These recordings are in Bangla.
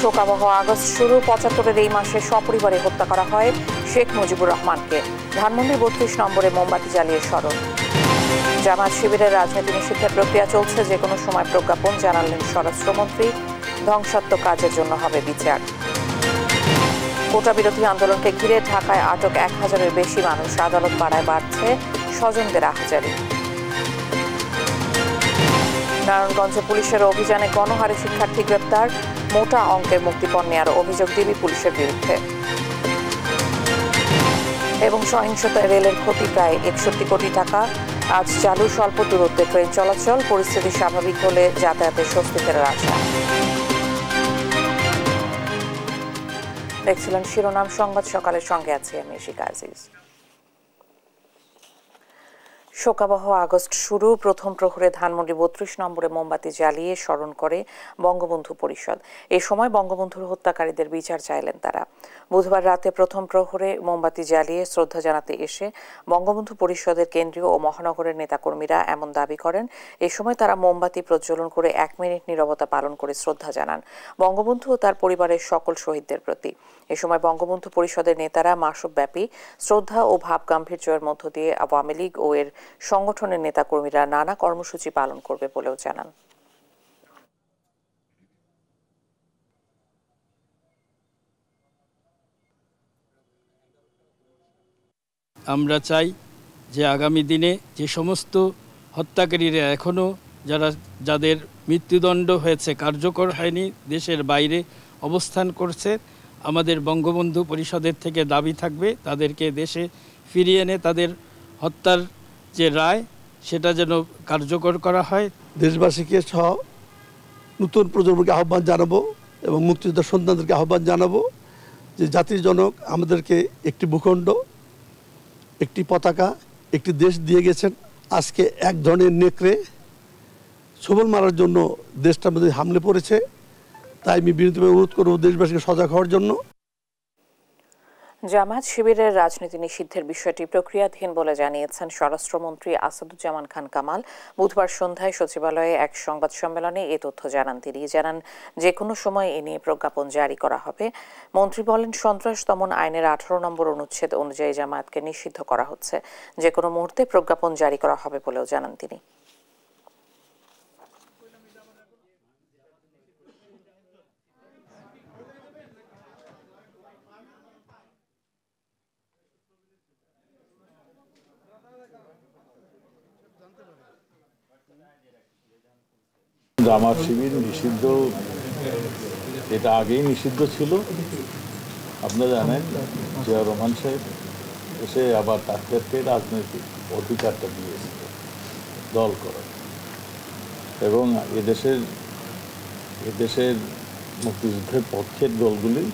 শোকাবহ আগস্ট শুরু। ৭৫-এর এই মাসে সপরিবারে হত্যা করা হয় শেখ মুজিবুর রহমানকে। ধানমন্ডির ৩২ নম্বরে মোমবাতি জ্বালিয়ে স্মরণ। জামায়াত শিবিরের রাজনীতি নিষিদ্ধের প্রক্রিয়া চলছে, যে কোনো সময় প্রজ্ঞাপন, জানালেন স্বরাষ্ট্রমন্ত্রী। ধ্বংসাত্মক কাজের জন্য হবে বিচার। কোটা বিরোধী আন্দোলনকে ঘিরে ঢাকায় আটক ১,০০০-এর বেশি মানুষ। আদালত পাড়ায় বাড়ছে স্বজনদের আহাজারি। নারায়ণগঞ্জে পুলিশের অভিযানে গণহারে শিক্ষার্থী গ্রেপ্তার। মোটা অঙ্কের মুক্তিপণ নেওয়ার অভিযোগ ডিবি পুলিশের বিরুদ্ধে। এবং সহিংসতায় রেলের ক্ষতি প্রায় ৬১ কোটি টাকা। আজ চালু স্বল্প দূরত্বে ট্রেন চলাচল। পরিস্থিতি স্বাভাবিক হলে যাতায়াতের স্বস্তি ফেরার আশা। দেখছিলেন শিরোনাম সংবাদ। সকালের সঙ্গে আছি আমি শিকা আজিজ। শোকাবহ আগস্ট শুরু। প্রথম প্রহরে ধানমন্ডি ৩২ নম্বরে মোমবাতি জ্বালিয়ে স্মরণ করে বঙ্গবন্ধু পরিষদ। এই সময় বঙ্গবন্ধুর হত্যাকারীদের বিচার চাইলেন তারা। বুধবার রাতে প্রথম প্রহরে মোমবাতি জ্বালিয়ে শ্রদ্ধা জানাতে এসে বঙ্গবন্ধু পরিষদের কেন্দ্রীয় ও মহানগরের নেতাকর্মীরা এমন দাবি করেন। এই সময় তারা মোমবাতি প্রজ্বলন করে ১ মিনিট নীরবতা পালন করে শ্রদ্ধা জানান বঙ্গবন্ধু ও তার পরিবারের সকল শহীদদের প্রতি। এ সময় বঙ্গবন্ধু পরিষদের নেতারা মাসব্যাপী শ্রদ্ধা ও ভাব গাম্ভীর্যের মধ্য দিয়ে আওয়ামী লীগ ও এর সংগঠনের নেতাকর্মীরা নানা কর্মসূচি পালন করবে বলেও জানান। আমরা চাই যে আগামী দিনে যে সমস্ত হত্যাকারীরা এখনও যাদের মৃত্যুদণ্ড হয়েছে, কার্যকর হয়নি, দেশের বাইরে অবস্থান করছে, আমাদের বঙ্গবন্ধু পরিষদের থেকে দাবি থাকবে তাদেরকে দেশে ফিরিয়ে এনে তাদের হত্যার যে রায় সেটা যেন কার্যকর করা হয়। দেশবাসীকে সহ নতুন প্রজন্মকে আহ্বান জানাবো এবং মুক্তিযোদ্ধা সন্তানদেরকে আহ্বান জানাবো যে জাতির জনক আমাদেরকে একটি ভূখণ্ড, একটি পতাকা, একটি দেশ দিয়ে গেছেন। আজকে এক ধরনের নেকড়ে সবল মারার জন্য দেশটার মধ্যে হামলে পড়েছে। তাই আমি বিনীতভাবে অনুরোধ করব দেশবাসীকে সজাগ হওয়ার জন্য। জামায়াত শিবিরের রাজনীতি নিষিদ্ধের বিষয়টি প্রক্রিয়াধীন বলে জানিয়েছেন স্বরাষ্ট্রমন্ত্রী আসাদুজ্জামান খান কামাল। বুধবার সন্ধ্যায় সচিবালয়ে এক সংবাদ সম্মেলনে এ তথ্য জানান তিনি। জানান, যে কোনো সময় এ নিয়ে প্রজ্ঞাপন জারি করা হবে। মন্ত্রী বলেন, সন্ত্রাস দমন আইনের ১৮ নম্বর অনুচ্ছেদ অনুযায়ী জামায়াতকে নিষিদ্ধ করা হচ্ছে। যে কোনো মুহূর্তে প্রজ্ঞাপন জারি করা হবে বলেও জানান তিনি। জামায়াত শিবির নিষিদ্ধ, এটা আগেই নিষিদ্ধ ছিল। আপনারা জানেন জিয়া রহমান সাহেব এসে আবার তাদেরকে রাজনৈতিক অধিকারটা দিয়েছিল দল করার, এবং এদেশের মুক্তিযুদ্ধের পক্ষের দলগুলি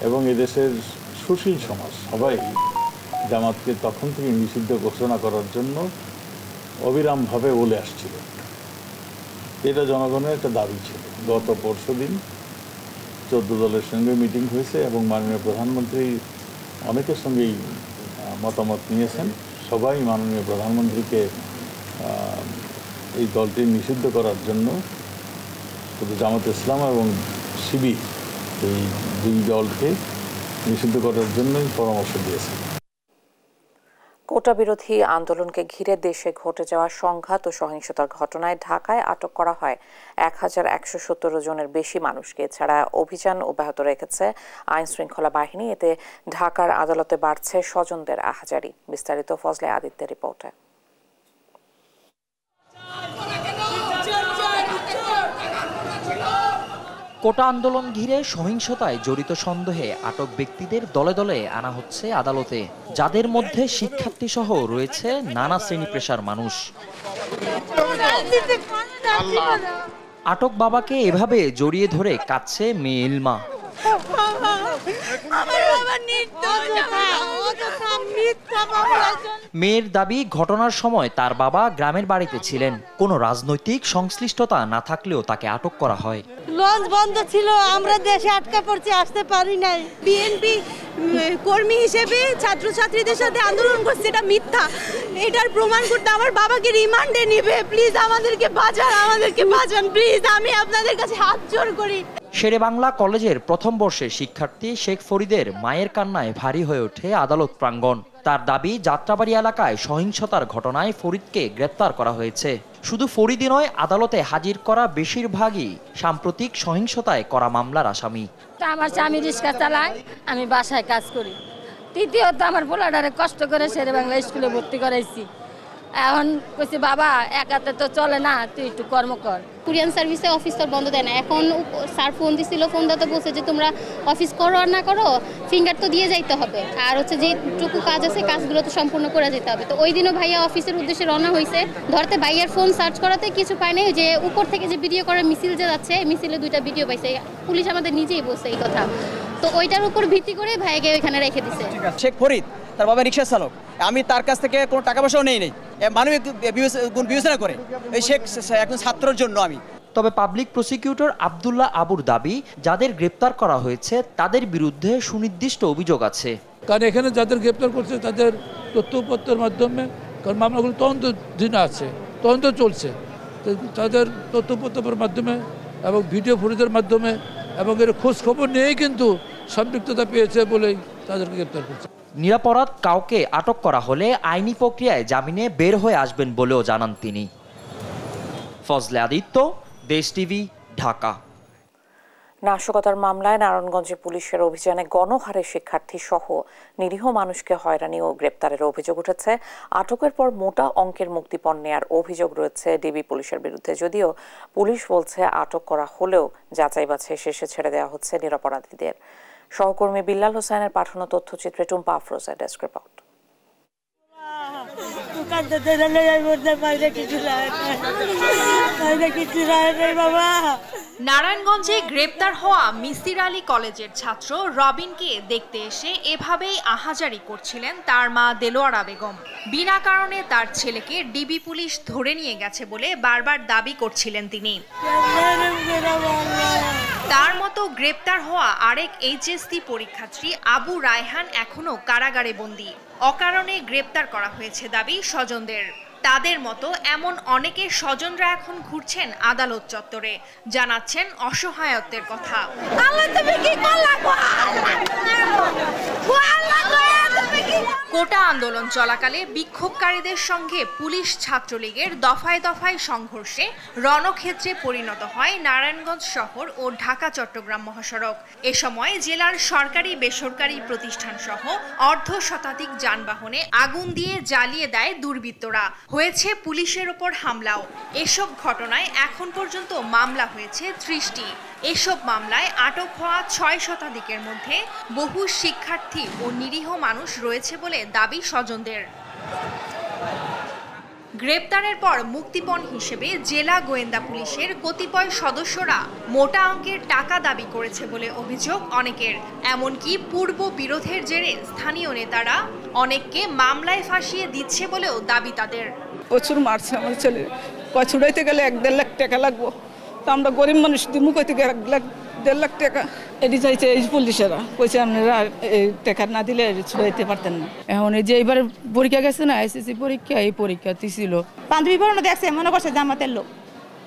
এবং এদেশের সুশীল সমাজ সবাই জামাতকে তখন থেকে নিষিদ্ধ ঘোষণা করার জন্য অবিরামভাবে বলে আসছিল। এটা জনগণের একটা দাবি ছিল। গত পরশুদিন 14 দলের সঙ্গে মিটিং হয়েছে এবং মাননীয় প্রধানমন্ত্রী অনেকের সঙ্গেই মতামত নিয়েছেন। সবাই মাননীয় প্রধানমন্ত্রীকে এই দলটি নিষিদ্ধ করার জন্য, শুধু জামাত ইসলাম এবং শিবির এই দুই দলকে নিষিদ্ধ করার জন্যই পরামর্শ দিয়েছেন। কোটা বিরোধী আন্দোলনকে ঘিরে দেশে ঘটে যাওয়া সংঘাত ও সহিংসতার ঘটনায় ঢাকায় আটক করা হয় ১,১৭০ জনের বেশি মানুষকে। এছাড়া অভিযান অব্যাহত রেখেছে আইন শৃঙ্খলা বাহিনী। এতে ঢাকার আদালতে বাড়ছে স্বজনদের আহাজারি। বিস্তারিত ফজলে আদিত্যের রিপোর্টে। কোটা আন্দোলন ঘিরে সহিংসতায় জড়িত সন্দেহে আটক ব্যক্তিদের দলে দলে আনা হচ্ছে আদালতে, যাদের মধ্যে শিক্ষার্থী সহ রয়েছে নানা শ্রেণী পেশার মানুষ। আটক বাবাকে এভাবে জড়িয়ে ধরে কাঁদছে মেয়ে ইলমা। মেয়ের দাবি, ঘটনার সময় তার বাবা গ্রামের বাড়িতে ছিলেন। কোনো রাজনৈতিক সংশ্লিষ্টতা না থাকলেও তাকে আটক করা হয়। লঞ্চ বন্ধ ছিল, আমরা দেশে আটকা পড়ছি, আসতে পারি নাই। বিএনপি কর্মী হিসেবে ছাত্রছাত্রীদের সাথে আন্দোলন করছে, এটা মিথ্যা। এটার প্রমাণ করতে আমার বাবাকে রিমান্ডে নিবে। প্লিজ আমাদেরকে বাঁচান প্লিজ, আমি আপনাদের কাছে হাত জোড় করি। শেরেবাংলা কলেজের প্রথম বর্ষের শিক্ষার্থী শেখ ফরিদের মায়ের কান্নায় ভারী হয়ে ওঠে আদালত প্রাঙ্গণ। তার দাবি, যাত্রাবাড়ি এলাকায় সহিংসতার ঘটনায় ফরিদকে গ্রেপ্তার করা হয়েছে। শুধু ফরিদই নয়, আদালতে হাজির করা বেশিরভাগই সাম্প্রতিক সহিংসতায় করা মামলার আসামি। আমার স্বামী রিক্সা চালায়, আমি বাসায় কাজ করি। তৃতীয়ত আমার পোলাটারে কষ্ট করে শেরেবাংলা স্কুলে ভর্তি করাইছি। এখন কইছি বাবা একাতে তো চলে না, তুই একটু কর্ম কর। কুরিয়ান সার্ভিসে অফিস তো বন্ধ দেয় না। এখন স্যার ফোন দিছিল, ফোন দিতে বলছে যে তোমরা অফিস করো আর না করো ফিঙ্গার তো দিয়ে যাইতে হবে, আর হচ্ছে যেটুকু কাজ আছে কাজগুলো তো সম্পূর্ণ করে যেতে হবে। তো ওই দিনও ভাইয়া অফিসের উদ্দেশ্যে রওনা হয়েছে, ধরতে ভাইয়ার ফোন সার্চ করাতে কিছু পায় নাই। যে উপর থেকে যে ভিডিও করে মিছিল যে যাচ্ছে, মিছিলে 2টা ভিডিও পাইছে, পুলিশ আমাদের নিজেই বলছে এই কথা। তো ওইটার উপর ভিত্তি করে ভাইয়াকে ওইখানে রেখে দিছে। শেখ ফরিদ তার বাবা রিক্সা চালক, আমি তার কাছ থেকে কোনো টাকা পয়সাও নেই মানবিক গুণ বিবেচনা করে এই শেখ একজন ছাত্রের জন্য আমি। তবে পাবলিক প্রসিকিউটর আব্দুল্লাহ আবুর দাবি, যাদের গ্রেপ্তার করা হয়েছে তাদের বিরুদ্ধে সুনির্দিষ্ট অভিযোগ আছে। কারণ এখানে যাদের গ্রেপ্তার করছে তাদের তথ্যপত্রের মাধ্যমে, কারণ মামলাগুলো তদন্তাধীন আছে, তদন্ত চলছে, তাদের তথ্যপত্রের মাধ্যমে এবং ভিডিও ফুটেজের মাধ্যমে এবং এর খোঁজ খবর নিয়েই কিন্তু সম্পৃক্ততা পেয়েছে বলেই তাদেরকে গ্রেপ্তার করছে। নিরপরাধ কাউকে আটক করা হলে আইনি প্রক্রিয়ায় জামিনে বের হয়ে আসবেন বলেও জানান তিনি। ফজলে আদিত্য, দেশ টিভি, ঢাকা। নাশকতার মামলায় নারায়ণগঞ্জে পুলিশের অভিযানে গণহারে শিক্ষার্থী সহ নিরীহ মানুষকে হয়রানি ও গ্রেপ্তারের অভিযোগ উঠেছে। আটকের পর মোটা অঙ্কের মুক্তিপণ নেয়ার অভিযোগ রয়েছে ডিবি পুলিশের বিরুদ্ধে। যদিও পুলিশ বলছে আটক করা হলেও যাচাই বাছাই শেষে ছেড়ে দেওয়া হচ্ছে নিরপরাধীদের। সহকর্মী বিল্লাল হোসেনের পাঠানো তথ্যচিত্রে টুম্পা আফরোজের ডেস্ক রিপোর্ট। নারায়ণগঞ্জে গ্রেপ্তার হওয়া মিসির আলী কলেজের ছাত্র রবিনকে দেখতে এসে এভাবেই আহাজারি করছিলেন তার মা দেলোয়ারা বেগম। বিনা কারণে তার ছেলেকে ডিবি পুলিশ ধরে নিয়ে গেছে বলে বারবার দাবি করছিলেন তিনি। তার মতো গ্রেপ্তার হওয়া আরেক এইচএসসি পরীক্ষার্থী আবু রায়হান এখনো কারাগারে বন্দী। অকারণে গ্রেপ্তার করা হয়েছে দাবি স্বজনদের। তাদের মতো এমন অনেকের স্বজনরা এখন ঘুরছেন আদালত চত্বরে, জানাচ্ছেন অসহায়ত্বের কথা। কোটা আন্দোলন চলাকালে বিক্ষোভকারীদের সঙ্গে পুলিশ ছাত্রলীগের দফায় দফায় সংঘর্ষে রণক্ষেত্রে পরিণত হয় নারায়ণগঞ্জ শহর ও ঢাকা চট্টগ্রাম মহাসড়ক। এ সময় জেলার সরকারি বেসরকারি প্রতিষ্ঠান সহ অর্ধশতাধিক যানবাহনে আগুন দিয়ে জ্বালিয়ে দেয় দুর্বৃত্তরা। হয়েছে পুলিশের ওপর হামলাও। এসব ঘটনায় এখন পর্যন্ত মামলা হয়েছে 30টি। এসব মামলায় আটক হওয়া 6 শতাধিকের মধ্যে বহু শিক্ষার্থী ও নিরীহ মানুষ রয়েছে বলে দাবি স্বজনদের। গ্রেপ্তারের পর মুক্তিপণ হিসেবে জেলা গোয়েন্দা পুলিশের কতিপয় সদস্যরা মোটা অঙ্কের টাকা দাবি করেছে বলে অভিযোগ অনেকের। এমনকি পূর্ব বিরোধের জেরে স্থানীয় নেতারা অনেককে মামলায় ফাঁসিয়ে দিচ্ছে বলেও দাবি তাদের। প্রচুর মারছে আমার ছেলে, ছুড়াইতে গেলে 1-1.5 লাখ টাকা লাগবো, তো আমরা গরিব মানুষ দিমু কইতে 1-1.5 লাখ টাকা। এটি চাইছে এই পুলিশেরা, কইছে আপনারা এই টাকা না দিলে ছুড়াইতে পারতেন না। এখন এই যে এবার পরীক্ষা গেছে না, এসএসসি পরীক্ষা, এই পরীক্ষাতে ছিল বান্ধবী পড়ানো দেখছে, মনে করছে জামাতের লোক,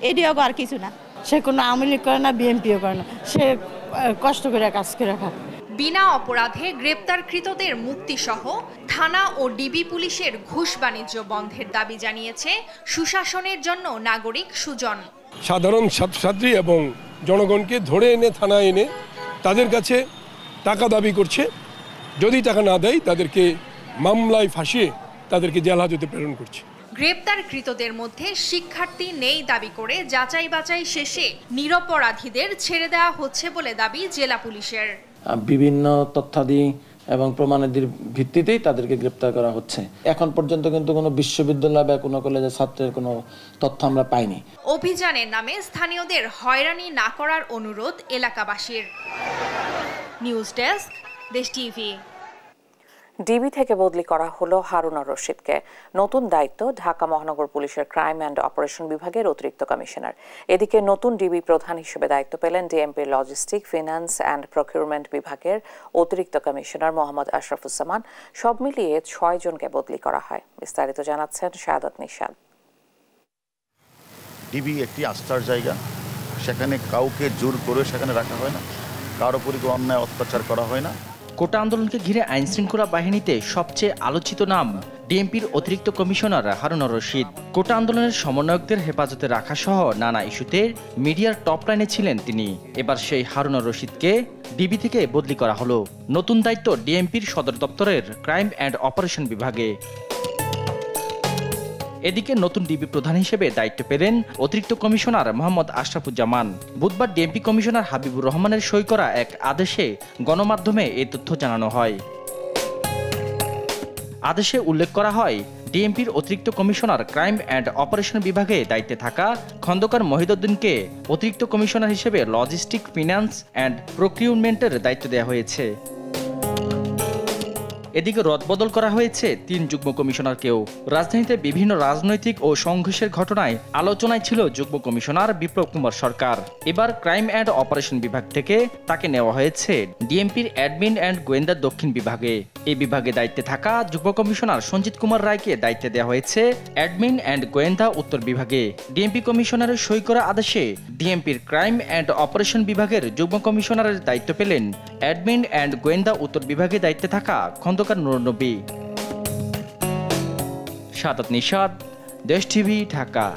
এটিও আর কিছু না। সে কোনো আওয়ামী লীগ করে না, বিএনপিও করে না, সে কষ্ট করে কাজ করে খায়। বিনা অপরাধে গ্রেপ্তারকৃতদের মুক্তি সহ থানা ও ডিবি পুলিশের ঘুষ বাণিজ্য বন্ধের দাবি জানিয়েছে সুশাসনের জন্য নাগরিক সুজন। সাধারণ ছাত্রছাত্রী এবং জনগণকে ধরে এনে থানায় এনে তাদের কাছে টাকা দাবি করছে, যদি টাকা না দেয় তাদেরকে মামলায় ফাঁসিয়ে তাদেরকে জেল হাজতে প্রেরণ করছে। গ্রেপ্তারকৃতদের মধ্যে শিক্ষার্থী নেই দাবি করে যাচাই বাছাই শেষে নিরপরাধীদের ছেড়ে দেওয়া হচ্ছে বলে দাবি জেলা পুলিশের। বিভিন্ন তথ্যাদি এবং প্রমাণাদির ভিত্তিতেই তাদেরকে গ্রেপ্তার করা হচ্ছে। এখন পর্যন্ত কিন্তু কোনো বিশ্ববিদ্যালয় বা কোনো কলেজের ছাত্রের কোনো তথ্য আমরা পাইনি। অভিযানের নামে স্থানীয়দের হয়রানি না করার অনুরোধ এলাকাবাসীর। নিউজ ডেস্ক, দেশ টিভি। ডিবি থেকে বদলি করা হলো হারুনুর রশিদকে। নতুন দায়িত্ব ঢাকা মহানগর পুলিশের ক্রাইম অ্যান্ড অপারেশন বিভাগের অতিরিক্ত কমিশনার। এদিকে নতুন ডিবি প্রধান হিসেবে দায়িত্ব পেলেন ডিএমপির লজিস্টিক, ফিনান্স অ্যান্ড প্রকিউরমেন্ট বিভাগের অতিরিক্ত কমিশনার মোহাম্মদ আশরাফুজ্জামান। সব মিলিয়ে 6 জনকে বদলি করা হয়। বিস্তারিত জানাচ্ছেন শাহাদাত নিশাদ। ডিবি একটি আস্থার জায়গা, সেখানে কাউকে জোর করে সেখানে রাখা হয় না, কারো উপর অন্যায় অত্যাচার করা হয় না। কোটা আন্দোলনকে ঘিরে আইন শৃঙ্খলা বাহিনীতে সবচেয়ে আলোচিত নাম ডিএমপির অতিরিক্ত কমিশনার হারুনুর রশিদ। কোটা আন্দোলনের সমন্বয়কদের হেফাজতে রাখা সহ নানা ইস্যুতে মিডিয়ার টপ লাইনে ছিলেন তিনি। এবার সেই হারুনুর রশিদকে ডিবি থেকে বদলি করা হলো। নতুন দায়িত্ব ডিএমপির সদর দপ্তরের ক্রাইম অ্যান্ড অপারেশন বিভাগে। এদিকে নতুন ডিবি প্রধান হিসেবে দায়িত্ব পেলেন অতিরিক্ত কমিশনার মোহাম্মদ আশরাফুজ্জামান। বুধবার ডিএমপি কমিশনার হাবিবুর রহমানের সই করা এক আদেশে গণমাধ্যমে এই তথ্য জানানো হয়। আদেশে উল্লেখ করা হয়, ডিএমপির অতিরিক্ত কমিশনার ক্রাইম অ্যান্ড অপারেশন বিভাগে দায়িত্বে থাকা খন্দকার মহিদউদ্দিনকে অতিরিক্ত কমিশনার হিসেবে লজিস্টিক, ফিন্যান্স অ্যান্ড প্রকিউরমেন্টের দায়িত্ব দেওয়া হয়েছে। এদিকে রদবদল করা হয়েছে ৩ যুগ্ম কমিশনারকেও। রাজধানীতে বিভিন্ন রাজনৈতিক ও সংঘর্ষের ঘটনায় আলোচনায় ছিল যুগ্ম কমিশনার বিপ্লব কুমার সরকার। এবার ক্রাইম অ্যান্ড অপারেশন বিভাগ থেকে তাকে নেওয়া হয়েছে ডিএমপির অ্যাডমিন অ্যান্ড গোয়েন্দা দক্ষিণ বিভাগে। এই বিভাগে দায়িত্বে থাকা যুগ্ম কমিশনার সঞ্জিত কুমার রায়কে দায়িত্ব দেওয়া হয়েছে অ্যাডমিন অ্যান্ড গোয়েন্দা উত্তর বিভাগে। ডিএমপি কমিশনারের সই করা আদেশে ডিএমপির ক্রাইম অ্যান্ড অপারেশন বিভাগের যুগ্ম কমিশনারের দায়িত্ব পেলেন অ্যাডমিন অ্যান্ড গোয়েন্দা উত্তর বিভাগে দায়িত্বে থাকা খন্দকার নূর নবী। সাদাত নিশাদ, দেশ টিভি, ঢাকা।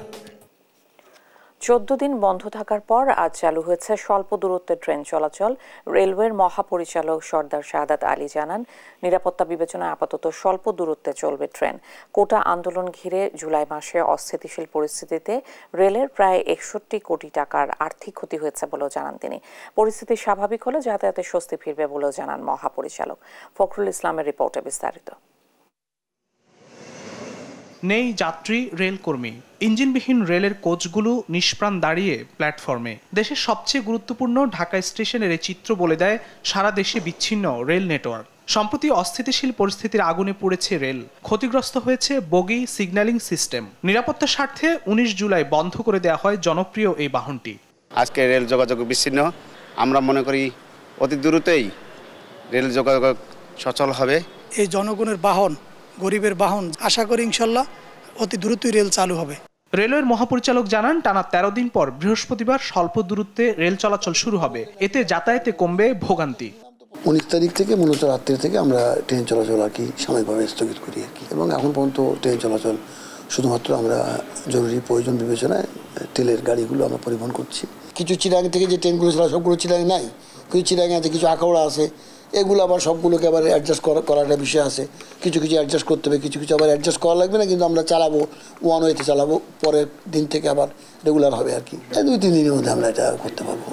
14 দিন বন্ধ থাকার পর আজ চালু হয়েছে স্বল্প দূরত্বের ট্রেন চলাচল। রেলওয়ের মহাপরিচালক সর্দার শাহাদাত আলী জানান, নিরাপত্তা বিবেচনায় আপাতত স্বল্প দূরত্বে চলবে ট্রেন। কোটা আন্দোলন ঘিরে জুলাই মাসে অস্থিতিশীল পরিস্থিতিতে রেলের প্রায় 61 কোটি টাকার আর্থিক ক্ষতি হয়েছে বলেও জানান তিনি। পরিস্থিতি স্বাভাবিক হলে যাতায়াতে স্বস্তি ফিরবে বলেও জানান মহাপরিচালক। ফখরুল ইসলামের রিপোর্টে বিস্তারিত। নেই যাত্রী, রেলকর্মী। ইঞ্জিনবিহীন রেলের কোচগুলো নিষ্প্রাণ দাঁড়িয়ে প্ল্যাটফর্মে। দেশের সবচেয়ে গুরুত্বপূর্ণ ঢাকা স্টেশনের এই চিত্র বলে দেয় সারা দেশে বিচ্ছিন্ন রেল নেটওয়ার্ক। সম্প্রতি অস্থিতিশীল পরিস্থিতির আগুনে পড়েছে রেল। ক্ষতিগ্রস্ত হয়েছে বগি, সিগন্যালিং সিস্টেম। নিরাপত্তার স্বার্থে 19 জুলাই বন্ধ করে দেওয়া হয় জনপ্রিয় এই বাহনটি। আজকে রেল যোগাযোগ বিচ্ছিন্ন। আমরা মনে করি অতি দ্রুতই রেল যোগাযোগ সচল হবে। এই জনগণের বাহন, গরিবের বাহন, আশা করি ইনশাল্লাহ অতি দ্রুতই রেল চালু হবে। রেলওয়ের মহাপরিচালক জানান, টানা 13 দিন পর বৃহস্পতিবার স্বল্প দূরত্বে রেল চলাচল শুরু হবে। এতে যাতায়াতে কমবে ভোগান্তি। 19 তারিখ থেকে মূলত রাত্রি থেকে আমরা ট্রেন চলাচল আর কি সাময়িকভাবে স্থগিত করি আর কি, এবং এখন পর্যন্ত ট্রেন চলাচল শুধুমাত্র আমরা জরুরি প্রয়োজন বিবেচনায় তেলের গাড়িগুলো আমরা পরিবহন করছি। কিছু চিরাং থেকে যে ট্রেনগুলো চলা সবগুলো চিরাং নাই, কিছু চিরাং আছে, কিছু আখাউড়া আছে, এগুলো আবার সবগুলোকে আবার অ্যাডজাস্ট করার একটা বিষয় আছে। কিছু কিছু অ্যাডজাস্ট করতে হবে, কিছু কিছু আবার অ্যাডজাস্ট করা লাগবে না, কিন্তু আমরা চালাবো ওয়ান ওয়েতে চালাবো, পরের দিন থেকে আবার রেগুলার হবে আর কি। 2-3 দিনের মধ্যে আমরা এটা করতে পারবো।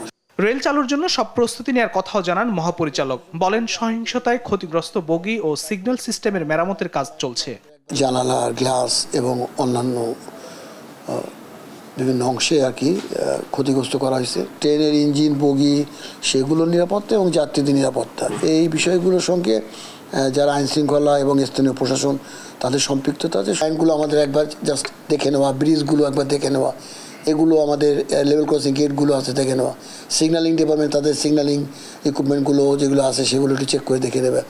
রেল চালুর জন্য সব প্রস্তুতি নেওয়ার কথাও জানান মহাপরিচালক। বলেন, সহিংসতায় ক্ষতিগ্রস্ত বগি ও সিগন্যাল সিস্টেমের মেরামতের কাজ চলছে। জানালা, গ্লাস এবং অন্যান্য বিভিন্ন অংশে আর কি ক্ষতিগ্রস্ত করা হয়েছে। ট্রেনের ইঞ্জিন, বগি, সেগুলোর নিরাপত্তা এবং যাত্রীদের নিরাপত্তা, এই বিষয়গুলোর সঙ্গে যারা আইন শৃঙ্খলা এবং স্থানীয় প্রশাসন তাদের সম্পৃক্ততা আছে। আইনগুলো আমাদের একবার জাস্ট দেখে নেওয়া, ব্রিজগুলো একবার দেখে নেওয়া, এগুলো আমাদের লেভেল ক্রসিং গেটগুলো আছে দেখে নেওয়া, সিগন্যালিং ডিপার্টমেন্ট তাদের সিগন্যালিং ইকুইপমেন্টগুলো যেগুলো আছে সেগুলো একটু চেক করে দেখে নেবে।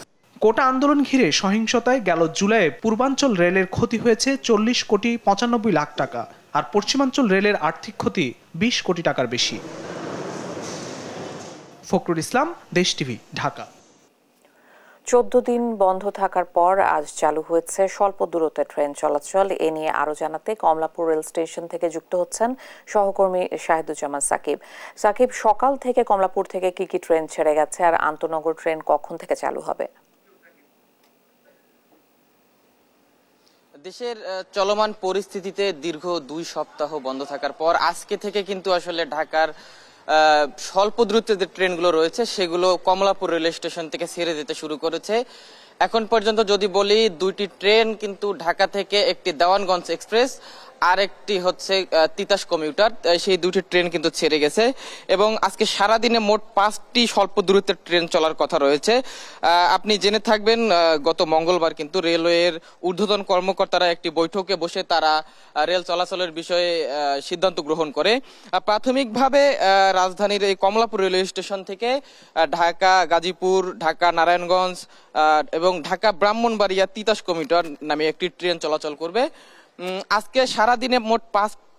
কোটা আন্দোলন ঘিরে সহিংসতায় গেল জুলাইয়ে পূর্বাঞ্চল রেলের ক্ষতি হয়েছে 40,95,00,000 টাকা, আর পশ্চিমাঞ্চল রেলের আর্থিক ক্ষতি 20 কোটি টাকার বেশি। ফখরুল ইসলাম, দেশ টিভি, ঢাকা। 14 দিন বন্ধ থাকার পর আজ চালু হয়েছে স্বল্প দূরত্বের ট্রেন চলাচল। এ নিয়ে আরো জানাতে কমলাপুর রেল স্টেশন থেকে যুক্ত হচ্ছেন সহকর্মী শাহিদুজ্জামান সাকিব। সাকিব, সকাল থেকে কমলাপুর থেকে কি কি ট্রেন ছেড়ে গেছে, আর আন্তনগর ট্রেন কখন থেকে চালু হবে? দেশের চলমান পরিস্থিতিতে দীর্ঘ 2 সপ্তাহ বন্ধ থাকার পর আজকে থেকে কিন্তু আসলে ঢাকার স্বল্প দূরত্বের যে ট্রেনগুলো রয়েছে সেগুলো কমলাপুর রেল স্টেশন থেকে ছেড়ে যেতে শুরু করেছে। এখন পর্যন্ত যদি বলি, 2টি ট্রেন কিন্তু ঢাকা থেকে, একটি দেওয়ানগঞ্জ এক্সপ্রেস আর একটি হচ্ছে তিতাস কমিউটার, সেই 2টি ট্রেন কিন্তু ছেড়ে গেছে। এবং আজকে সারাদিনে মোট 5টি স্বল্প দূরত্বের ট্রেন চলার কথা রয়েছে। আপনি জেনে থাকবেন, গত মঙ্গলবার কিন্তু রেলওয়ের ঊর্ধ্বতন কর্মকর্তারা একটি বৈঠকে বসে তারা রেল চলাচলের বিষয়ে সিদ্ধান্ত গ্রহণ করে। প্রাথমিকভাবে রাজধানীর এই কমলাপুর রেলওয়ে স্টেশন থেকে ঢাকা গাজীপুর, ঢাকা নারায়ণগঞ্জ এবং ঢাকা ব্রাহ্মণবাড়িয়া তিতাস কমিউটার নামে একটি ট্রেন চলাচল করবে। আজকে সারাদিনে মোট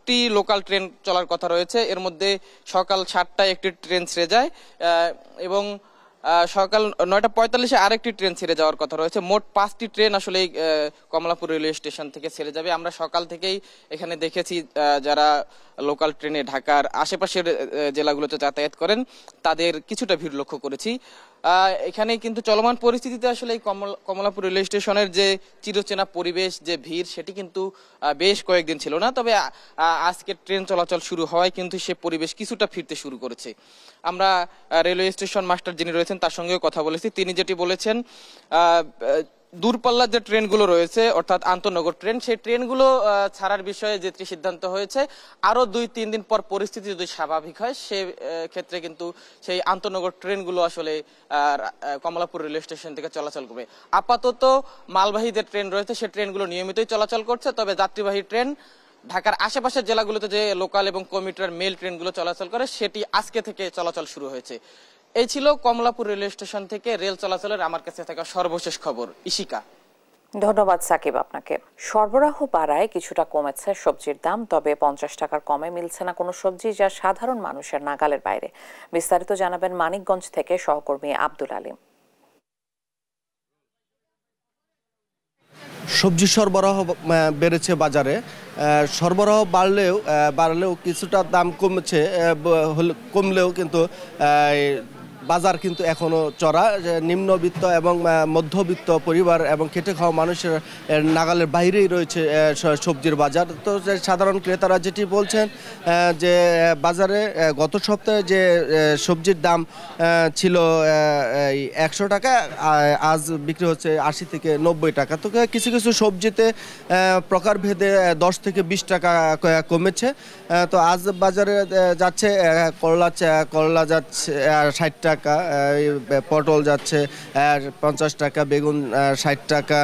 5টি লোকাল ট্রেন চলার কথা রয়েছে। এর মধ্যে সকাল 7টায় একটি ট্রেন ছেড়ে যায় এবং সকাল 9:45-এ আরেকটি ট্রেন ছেড়ে যাওয়ার কথা রয়েছে। মোট 5টি ট্রেন আসলে কমলাপুর রেলওয়ে স্টেশন থেকে ছেড়ে যাবে। আমরা সকাল থেকেই এখানে দেখেছি যারা লোকাল ট্রেনে ঢাকার আশেপাশের জেলাগুলোতে যাতায়াত করেন তাদের কিছুটা ভিড় লক্ষ্য করেছি। এখানে কিন্তু চলমান পরিস্থিতিতে আসলে এই কমলাপুর রেলওয়ে স্টেশনের যে চিরচেনা পরিবেশ, যে ভিড়, সেটি কিন্তু বেশ কয়েকদিন ছিল না। তবে আজকে ট্রেন চলাচল শুরু হওয়ায় কিন্তু সে পরিবেশ কিছুটা ফিরতে শুরু করেছে। আমরা রেলওয়ে স্টেশন মাস্টার যিনি রয়েছেন তার সঙ্গেও কথা বলেছি। তিনি যেটি বলেছেন, দূরপাল্লার যে ট্রেনগুলো রয়েছে অর্থাৎ আন্তনগর ট্রেন, সেই ট্রেনগুলো ছাড়ার বিষয়ে যেটি সিদ্ধান্ত হয়েছে, আরও 2-3 দিন পর পরিস্থিতি যদি স্বাভাবিক হয় সে ক্ষেত্রে কিন্তু সেই আন্তনগর ট্রেনগুলো আসলে কমলাপুর রেলওয়ে স্টেশন থেকে চলাচল করবে। আপাতত মালবাহী যে ট্রেন রয়েছে সে ট্রেনগুলো নিয়মিতই চলাচল করছে, তবে যাত্রীবাহী ট্রেন ঢাকার আশেপাশের জেলাগুলোতে যে লোকাল এবং কমিউটার মেল ট্রেনগুলো চলাচল করে সেটি আজকে থেকে চলাচল শুরু হয়েছে। এই ছিল কমলাপুর রেলওয়ে স্টেশন থেকে রেল চলাচলের আমার কাছে থাকা সর্বশেষ খবর। ইশিকা। ধন্যবাদ সাকিব আপনাকে। সরবরাহ বাড়ায় কিছুটা কমেছে সবজির দাম, তবে 50 টাকার কমে মিলছে না কোনো সবজি, যা সাধারণ মানুষের নাগালের বাইরে। বিস্তারিত জানাবেন মানিকগঞ্জ থেকে সহকর্মী আব্দুল আলিম। সবজি সরবরাহ বেড়েছে বাজারে, সরবরাহ বাড়লেও কিছুটা দাম কমলেও কিন্তু বাজার কিন্তু এখনও চড়া। নিম্নবিত্ত এবং মধ্যবিত্ত পরিবার এবং খেটে খাওয়া মানুষের নাগালের বাইরেই রয়েছে সবজির বাজার। তো সাধারণ ক্রেতারা যেটি বলছেন যে বাজারে গত সপ্তাহে যে সবজির দাম ছিল 100 টাকা, আজ বিক্রি হচ্ছে 80 থেকে 90 টাকা। তো কিছু কিছু সবজিতে প্রকারভেদে 10 থেকে 20 টাকা কমেছে। তো আজ বাজারে যাচ্ছে করলা যাচ্ছে 60 টাকা, পটল যাচ্ছে 50 টাকা, বেগুন 60 টাকা,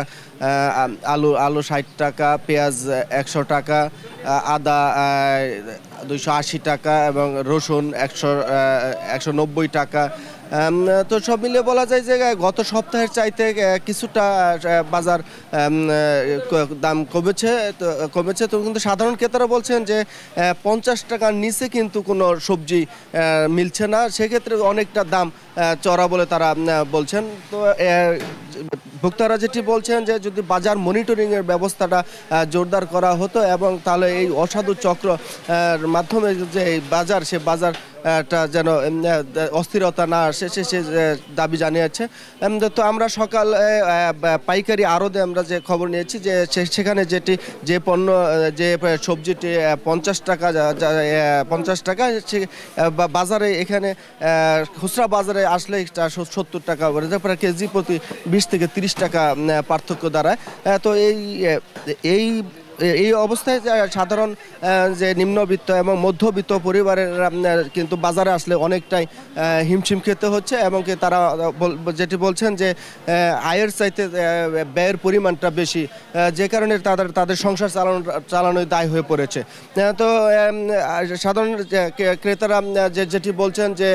আলু 60 টাকা, পেঁয়াজ 100 টাকা, আদা 280 টাকা এবং রসুন 190 টাকা। তো সব মিলিয়ে বলা যায় যে গত সপ্তাহের চাইতে কিছুটা বাজার দাম কমেছে। তো কিন্তু সাধারণ ক্রেতারা বলছেন যে 50 টাকার নিচে কিন্তু কোনো সবজি মিলছে না, সেক্ষেত্রে অনেকটা দাম চড়া বলে তারা বলছেন। তো ভোক্তারা যেটি বলছেন যে যদি বাজার মনিটরিংয়ের ব্যবস্থাটা জোরদার করা হতো এবং তাহলে এই অসাধু চক্র মাধ্যমে যে বাজার, সে বাজারটা যেন অস্থিরতা না আসে সে দাবি জানিয়েছে। তো আমরা সকাল পাইকারি আড়তে আমরা যে খবর নিয়েছি যে সেখানে যে পণ্য, যে সবজিটি 50 টাকা সে বাজারে, এখানে খুচরা বাজারে আসলে 70 টাকা, তারপরে কেজি প্রতি 20 থেকে 30 টাকা পার্থক্য দাঁড়ায়। তো এই অবস্থায় সাধারণ যে নিম্নবিত্ত এবং মধ্যবিত্ত পরিবারের কিন্তু বাজারে আসলে অনেকটাই হিমশিম খেতে হচ্ছে এবং তারা যেটি বলছেন যে আয়ের চাইতে ব্যয়ের পরিমাণটা বেশি, যে কারণে তাদের সংসার চালানোই দায় হয়ে পড়েছে। তো সাধারণ ক্রেতারা যেটি বলছেন যে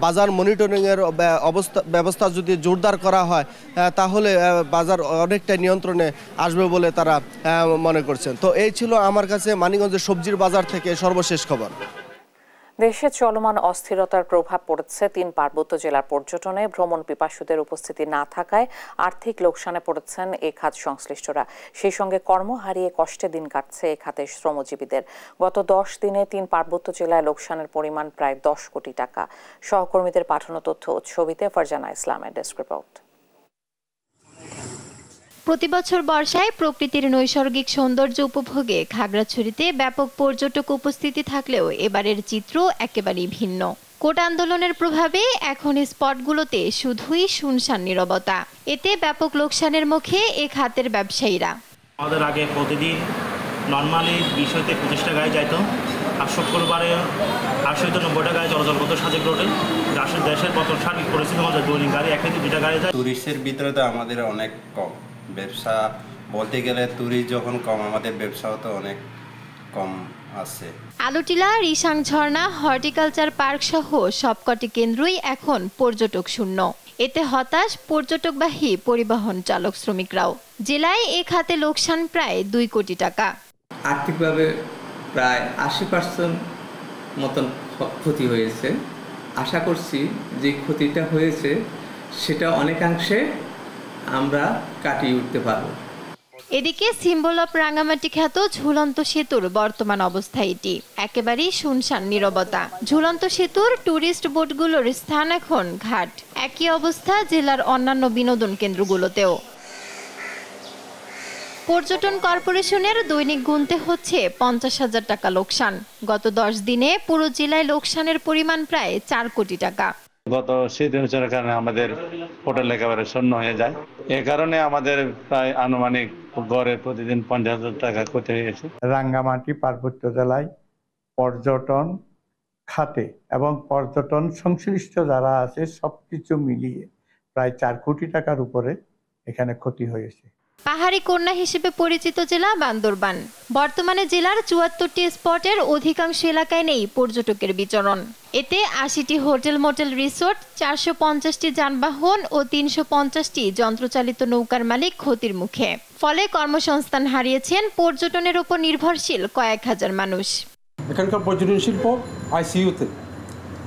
বাজার মনিটরিংয়ের ব্যবস্থা যদি জোরদার করা হয় তাহলে বাজার অনেকটাই নিয়ন্ত্রণে আসবে বলে তারা মনে করছে। তো এই ছিল আমার কাছে মানিকগঞ্জের সবজির বাজার থেকে সর্বশেষ খবর। দেশে চলমান অস্থিরতার প্রভাব পড়েছে 3 পার্বত্য জেলার পর্যটনে। ভ্রমণ পিপাসুদের উপস্থিতি না থাকায় আর্থিক লোকসানে পড়েছেন এ খাত সংশ্লিষ্টরা। সেই সঙ্গে কর্ম হারিয়ে কষ্টে দিন কাটছে এ খাতের শ্রমজীবীদের। গত 10 দিনে 3 পার্বত্য জেলায় লোকসানের পরিমাণ প্রায় 10 কোটি টাকা। সহকর্মীদের পাঠানো তথ্য ও ছবিতে ফারজানা ইসলামের ডেস্ক রিপোর্ট। প্রতিবছর বর্ষায় প্রকৃতির নৈসর্গিক সৌন্দর্য উপভোগে খাগড়াছড়িতে ব্যাপক পর্যটক উপস্থিতি থাকলেও এবারের চিত্র একেবারেই ভিন্ন। কোটা আন্দোলনের প্রভাবে এখন স্পটগুলোতে শুধুই শুনশান নীরবতা। এতে ব্যাপক লোকসানের মুখে এ খাতের ব্যবসায়ীরা। আমাদের আগে প্রতিদিন নর্মালি 20 হইতে 25 টাকায় যাইতো, আর শুক্রবারে 80 হইতে 90 টাকায় চলাচল করতো সাজেক রোডে। দেশের বর্তমান সার্বিক পরিস্থিতি আমাদের দৈনিক গাড়ি 1 থেকে 2টা গাড়ি যায়। টুরিস্টের ভিতরে তো আমাদের অনেক কম ব্যবসা, বলতে গেলে টুরিস্ট যখন কম আমাদের ব্যবসাও তো অনেক কম আছে। আলুটিলা, রিসাং ঝর্ণা, হর্টিকালচার পার্ক সহ সবকটি কেন্দ্রই এখন পর্যটক শূন্য। এতে হতাশ পর্যটকবাহী পরিবহন চালক শ্রমিকরাও। জেলায় এ খাতে লোকসান প্রায় 2 কোটি টাকা। আর্থিকভাবে প্রায় 80% মতন ক্ষতি হয়েছে। আশা করছি যে ক্ষতিটা হয়েছে সেটা অনেকাংশে আমরা কাটিয়ে উঠতে পারব। এদিকে সিম্বল অফ রাঙ্গামাটি খ্যাত ঝুলন্ত সেতুর বর্তমান অবস্থা এটি, একেবারেই শুনশান নীরবতা। ঝুলন্ত সেতুর টুরিস্ট বোটগুলোর স্থান এখন ঘাট। একই অবস্থা জেলার অন্যান্য বিনোদন কেন্দ্রগুলোতেও। পর্যটন কর্পোরেশনের দৈনিক গুনতে হচ্ছে 50,000 টাকা লোকসান। গত 10 দিনে পুরো জেলায় লোকসানের পরিমাণ প্রায় 4 কোটি টাকা। গত শীত হওয়ার কারণে আমাদের হোটেল একেবারে শূন্য হয়ে যায়। এ কারণে আমাদের প্রায় আনুমানিক গড়ে প্রতিদিন 50,000 টাকা ক্ষতি হয়েছে। রাঙ্গামাটি পার্বত্য জেলায় পর্যটন খাতে এবং পর্যটন সংশ্লিষ্ট যারা আছে সবকিছু মিলিয়ে প্রায় 4 কোটি টাকার উপরে এখানে ক্ষতি হয়েছে। পাহাড়ি কন্যা হিসেবে পরিচিত জেলা বান্দরবান। বর্তমানে জেলার 74টি স্পটের অধিকাংশ এলাকায় নেই পর্যটকের বিচরণ। এতে 80টি হোটেল মোটেল রিসোর্ট, 450টি যানবাহন ও 350টি যন্ত্রচালিত নৌকার মালিক ক্ষতির মুখে। ফলে কর্মসংস্থান হারিয়েছেন পর্যটনের উপর নির্ভরশীল কয়েক হাজার মানুষ। এখানকার পর্যটন শিল্প আইসিইউতে,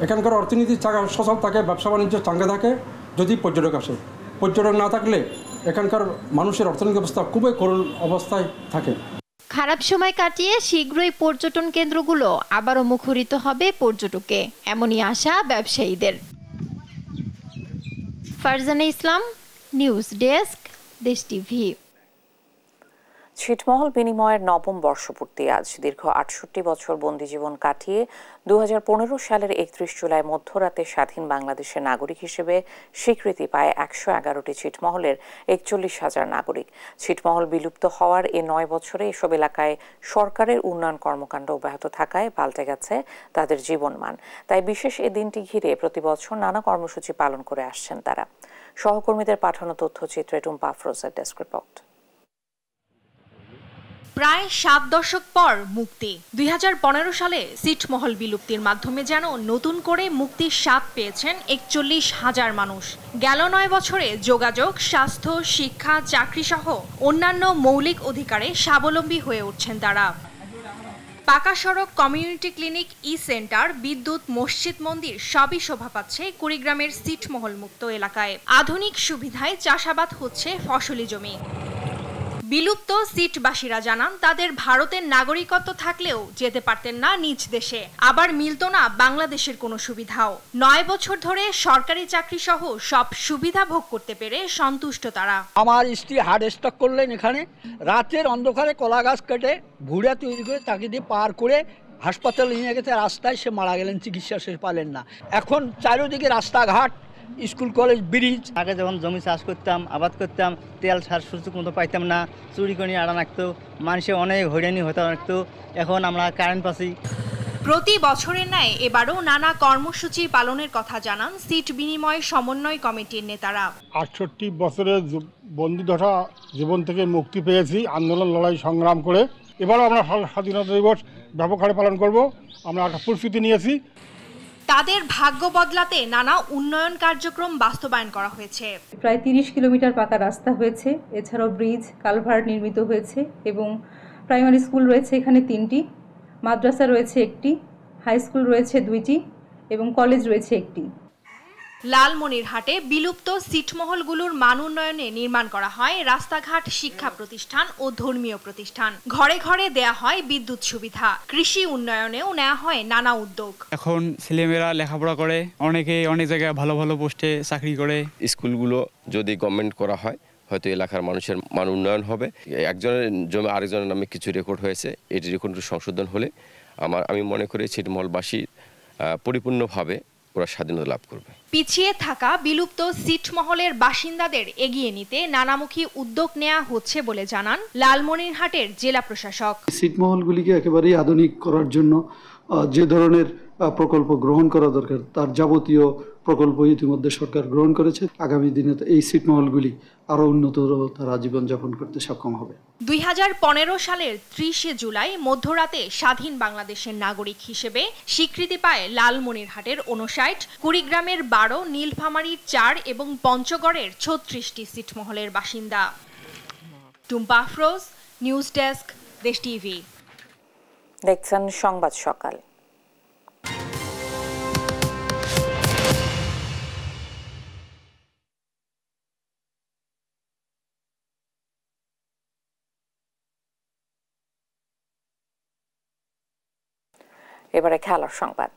এখানকার অর্থনীতি সচল থাকে, ব্যবসা বাণিজ্য চাঙ্গা থাকে যদি পর্যটক আসে। পর্যটক না থাকলে এখানকার মানুষের অর্থনৈতিক অবস্থা খুবই করুণ অবস্থায় থাকে। খারাপ সময় কাটিয়ে শীঘ্রই পর্যটন কেন্দ্রগুলো আবারও মুখরিত হবে পর্যটকে, এমনই আশা ব্যবসায়ীদের। ফারজানা ইসলাম, নিউজ ডেস্ক, দেশ টিভি। ছিটমহল বিনিময়ের নবম বর্ষপূর্তি আজ। দীর্ঘ 68 বছর বন্দিজীবন কাটিয়ে 2015 সালের 31 জুলাই মধ্যরাতে স্বাধীন বাংলাদেশের নাগরিক হিসেবে স্বীকৃতি পায় 111টি ছিটমহলের 41,000 নাগরিক। ছিটমহল বিলুপ্ত হওয়ার এই 9 বছরে এসব এলাকায় সরকারের উন্নয়ন কর্মকাণ্ড অব্যাহত থাকায় পাল্টে গেছে তাদের জীবনমান। তাই বিশেষ এই দিনটি ঘিরে প্রতি বছর নানা কর্মসূচি পালন করে আসছেন তারা। সহকর্মীদের পাঠানো তথ্যচিত্রে টুম্পা আফরোজের ডেস্ক রিপোর্ট। প্রায় 7 দশক পর মুক্তি। 2015 সালে ছিটমহল বিলুপ্তির মাধ্যমে যেন নতুন করে মুক্তির স্বাদ পেয়েছেন 41,000 মানুষ। গেল 9 বছরে যোগাযোগ, স্বাস্থ্য, শিক্ষা, চাকরি সহ অন্যান্য মৌলিক অধিকারে স্বাবলম্বী হয়ে উঠছেন তারা। পাকা সড়ক, কমিউনিটি ক্লিনিক, ই সেন্টার, বিদ্যুৎ, মসজিদ, মন্দির সবই শোভা পাচ্ছে কুড়িগ্রামের ছিটমহল মুক্ত এলাকায়। আধুনিক সুবিধায় চাষাবাদ হচ্ছে ফসলি জমি। বিলুপ্ত সিটবাসীরা জানান তাদের ভারতের নাগরিকত্ব থাকলেও যেতে পারতেন না নিজ দেশে, আবার মিলত না বাংলাদেশের কোনো সুবিধাও। 9 বছর ধরে সরকারি চাকরি সহ সব সুবিধা ভোগ করতে পেরে সন্তুষ্ট তারা। আমার স্ত্রী হার্ট স্ট্রোক করলেন এখানে, রাতের অন্ধকারে কলা গাছ কেটে ভুড়া তৈরি করে তাকে দিয়ে পার করে হাসপাতালে নিয়ে গেছে, রাস্তায় সে মারা গেলেন, চিকিৎসা শেষ পালেন না। এখন চারিদিকে রাস্তাঘাট, স্কুল কলেজ, ব্রিজ। আগে যখন জমি চাষ করতাম, আবাদ করতাম, তেল সার সুযোগ মতো পাইতাম না, চুরি করে আড়া রাখতো, মানুষে অনেক হয়রানি হতে রাখতো। এখন আমরা কারেন্ট পাচ্ছি। প্রতি বছরের ন্যায় এবারও নানা কর্মসূচি পালনের কথা জানান সিট বিনিময় সমন্বয় কমিটির নেতারা। 68 বছরের বন্দিদশা জীবন থেকে মুক্তি পেয়েছি আন্দোলন, লড়াই, সংগ্রাম করে। এবারও আমরা স্বাধীনতা দিবস ব্যাপক হারে পালন করব। আমরা একটা প্রস্তুতি নিয়েছি। তাদের ভাগ্য বদলাতে নানা উন্নয়ন কার্যক্রম বাস্তবায়ন করা হয়েছে। প্রায় 30 কিলোমিটার পাকা রাস্তা হয়েছে, এছাড়াও ব্রিজ, কালভার্ট নির্মিত হয়েছে এবং প্রাইমারি স্কুল রয়েছে এখানে 3টি, মাদ্রাসা রয়েছে 1টি, হাই স্কুল রয়েছে 2টি এবং কলেজ রয়েছে 1টি। লালমনিরহাটে বিলুপ্ত ছিটমহলগুলোর মান উন্নয়নে নির্মাণ করা হয় রাস্তাঘাট, শিক্ষা প্রতিষ্ঠান ও ধর্মীয় প্রতিষ্ঠান। ঘরে ঘরে দেয়া হয় বিদ্যুৎ সুবিধা। কৃষি উন্নয়নেও নেওয়া হয় নানা উদ্যোগ। এখন ছেলেমেয়েরা লেখাপড়া করে, অনেকে অনেক জায়গায় ভালো ভালো পোস্টে চাকরি করে। স্কুলগুলো যদি গভর্নমেন্ট করা হয় হয়তো এলাকার মানুষের মান উন্নয়ন হবে। একজনের জমি আরেকজনের নামে কিছু রেকর্ড হয়েছে, এটি রেকর্ড সংশোধন হলে আমি মনে করি ছিটমহলবাসী পরিপূর্ণভাবে ওরা স্বাধীনতা লাভ করবে। পিছিয়ে থাকা বিলুপ্ত ছিটমহলের বাসিন্দাদের এগিয়ে নিতে নানামুখী উদ্যোগ নেওয়া হচ্ছে বলে জানান লালমনিরহাটের জেলা প্রশাসক। ছিটমহলগুলিকে একেবারেই আধুনিক করার জন্য যে ধরনের প্রকল্প গ্রহণ করা দরকার তার যাবতীয় প্রকল্প ইতিমধ্যে সরকার গ্রহণ করেছে। আগামী দিনে এই ছিটমহলগুলি আরও উন্নত তারা জীবনযাপন করতে সক্ষম হবে। 2015 সালের 30 জুলাই মধ্যরাতে স্বাধীন বাংলাদেশের নাগরিক হিসেবে স্বীকৃতি পায় লালমনিরহাটের 59, কুড়িগ্রামের 12, নীলফামারীর 4 এবং পঞ্চগড়ের 36টি ছিটমহলের বাসিন্দা। টুম্পা আফরোজ, নিউজ ডেস্ক, দেশ টিভি। দেখছেন সংবাদ সকাল। এবারে খেলার সংবাদ।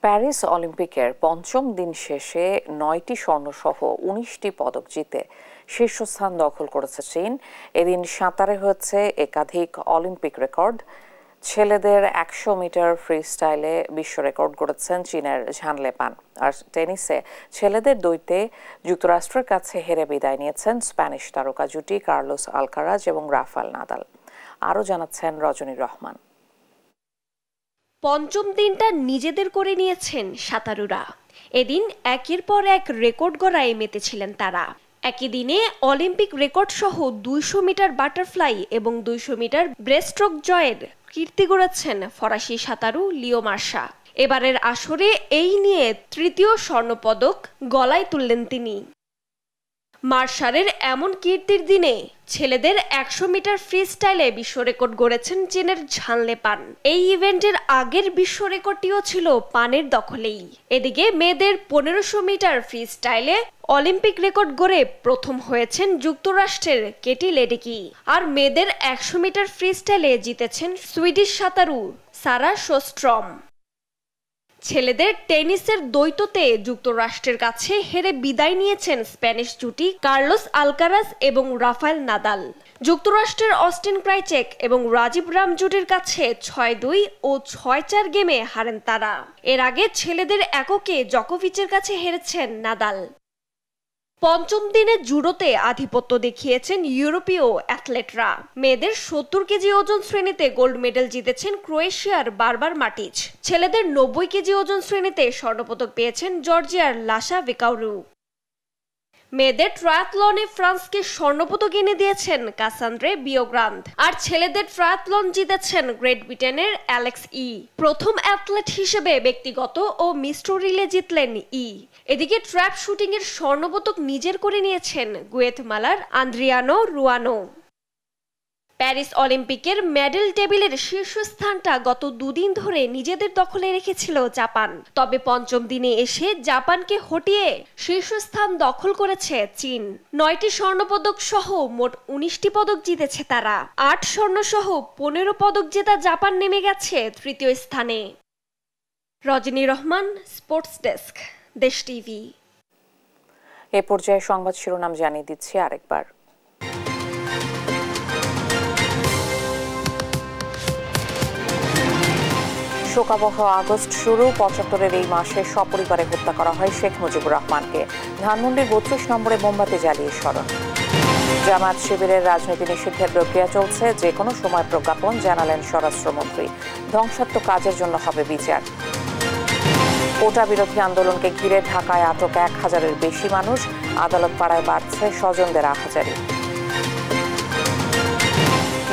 প্যারিস অলিম্পিকের পঞ্চম দিন শেষে 9টি স্বর্ণসহ 19টি পদক জিতে শীর্ষস্থান দখল করেছে চীন। এদিন সাঁতারে হয়েছে একাধিক অলিম্পিক রেকর্ড। ছেলেদের 100 মিটার ফ্রি স্টাইলে বিশ্ব রেকর্ড গড়েছেন চীনের ঝানলে পান। আর টেনিসে ছেলেদের দ্বৈতে যুক্তরাষ্ট্রের কাছে হেরে বিদায় নিয়েছেন স্প্যানিশ তারকা জুটি কার্লোস আলকারাজ এবং রাফাল নাদাল। আরও জানাচ্ছেন রজনী রহমান। পঞ্চম দিনটা নিজেদের করে নিয়েছেন সাঁতারুরা। এদিন একের পর এক রেকর্ড গড়ায় মেতেছিলেন তারা। একই দিনে অলিম্পিক রেকর্ড সহ 200 মিটার বাটারফ্লাই এবং 200 মিটার ব্রেস্টস্ট্রোক জয়ের কীর্তি গড়েছেন ফরাসি সাঁতারু লিও মার্শা। এবারের আসরে এই নিয়ে তৃতীয় স্বর্ণপদক গলায় তুললেন তিনি। মার্শারের এমন কীর্তির দিনে ছেলেদের 100 মিটার ফ্রি স্টাইলে বিশ্ব রেকর্ড গড়েছেন চীনের ঝানলে পান। এই ইভেন্টের আগের বিশ্ব রেকর্ডটিও ছিল পানের দখলেই। এদিকে মেয়েদের 1500 মিটার ফ্রি স্টাইলে অলিম্পিক রেকর্ড গড়ে প্রথম হয়েছেন যুক্তরাষ্ট্রের কেটি লেডেকি। আর মেয়েদের 100 মিটার ফ্রি স্টাইলে জিতেছেন সুইডিশ সাঁতারু সারা শোস্ট্রম। ছেলেদের টেনিসের দ্বৈততে যুক্তরাষ্ট্রের কাছে হেরে বিদায় নিয়েছেন স্প্যানিশ জুটি কার্লোস আলকারাজ এবং রাফায়েল নাদাল। যুক্তরাষ্ট্রের অস্টিন ক্রাইচেক এবং রাজীব রাম জুটির কাছে 6-2 ও 6-4 গেমে হারেন তারা। এর আগে ছেলেদের এককে জকোভিচের কাছে হেরেছেন নাদাল। পঞ্চম দিনে জুডোতে আধিপত্য দেখিয়েছেন ইউরোপীয় অ্যাথলেটরা। মেয়েদের 70 কেজি ওজন শ্রেণীতে গোল্ড মেডেল জিতেছেন ক্রোয়েশিয়ার বারবার মাটিচ। ছেলেদের 90 কেজি ওজন শ্রেণীতে স্বর্ণপদক পেয়েছেন জর্জিয়ার লাসা ভিকাউরু। মেয়েদের ট্রায়াথলনে ফ্রান্সকে স্বর্ণপদক এনে দিয়েছেন কাসান্দ্রে বিওগ্রান্দ। আর ছেলেদের ট্রায়াথলন জিতেছেন গ্রেট ব্রিটেনের অ্যালেক্স ই। প্রথম অ্যাথলেট হিসেবে ব্যক্তিগত ও মিশ্র রিলে জিতলেন ই। এদিকে ট্র্যাপ শুটিং এর স্বর্ণপদক নিজের করে নিয়েছেন গুয়েতমালার আন্দ্রিয়ানো রুয়ানো। প্যারিস অলিম্পিকের মেডেল টেবিলের শীর্ষস্থানটা গত দুদিন ধরে নিজেদের দখলে রেখেছিল জাপান। তবে পঞ্চম দিনে এসে জাপানকে হটিয়ে শীর্ষস্থান দখল করেছে চীন। 9টি স্বর্ণপদক সহ মোট 19টি পদক জিতেছে তারা। 8 স্বর্ণ সহ 15 পদক জেতা জাপান নেমে গেছে তৃতীয় স্থানে। রজনী রহমান, স্পোর্টস ডেস্ক, দেশ টিভি। এ পর্যায়ে সংবাদ শিরোনাম জানিয়ে দিচ্ছি আরেকবার। শোকাবহ আগস্ট শুরু। 75-এর এই মাসে সপরিবারে হত্যা করা হয় শেখ মুজিবুর রহমানকে। ধানমন্ডির 32 নম্বরে মোমবাতি জ্বালিয়ে স্মরণ। জামায়াত শিবিরের রাজনীতি নিষিদ্ধের প্রক্রিয়া চলছে, যে কোনো সময় প্রজ্ঞাপন, জানালেন স্বরাষ্ট্রমন্ত্রী। ধ্বংসাত্মক কাজের জন্য হবে বিচার। কোটা বিরোধী আন্দোলনকে ঘিরে ঢাকায় আটক 1000-এর বেশি মানুষ। আদালত পাড়ায় বাড়ছে স্বজনদের আহাজারি।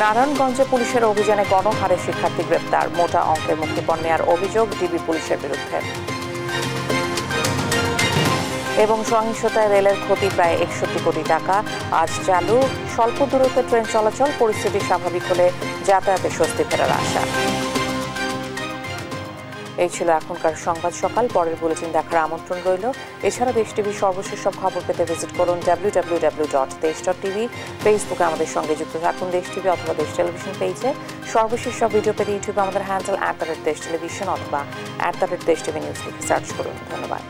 নারায়ণগঞ্জে পুলিশের অভিযানে গণহারে শিক্ষার্থী গ্রেপ্তার। মোটা অঙ্কের মুক্তিপণ নেওয়ার অভিযোগ ডিবি পুলিশের বিরুদ্ধে। এবং সহিংসতায় রেলের ক্ষতি প্রায় 61 কোটি টাকা। আজ চালু স্বল্প দূরত্বের ট্রেন চলাচল। পরিস্থিতি স্বাভাবিক হলে যাতায়াতে স্বস্তি ফেরার আশা। এই ছিল এখনকার সংবাদ সকাল। পরের বুলেটিন দেখার আমন্ত্রণ রইল। এছাড়া দেশ টিভির সর্বশেষ সব খবর পেতে ভিজিট করুন www.desh.tv। ফেসবুকে আমাদের সঙ্গে যুক্ত থাকুন দেশ টিভি অথবা দেশ টেলিভিশন পেজে। সর্বশেষ সব ভিডিও পেতে ইউটিউবে আমাদের হ্যান্ডেল @দেশ টেলিভিশন অথবা @দেশ টিভি নিউজ লিখে সার্চ করুন। ধন্যবাদ।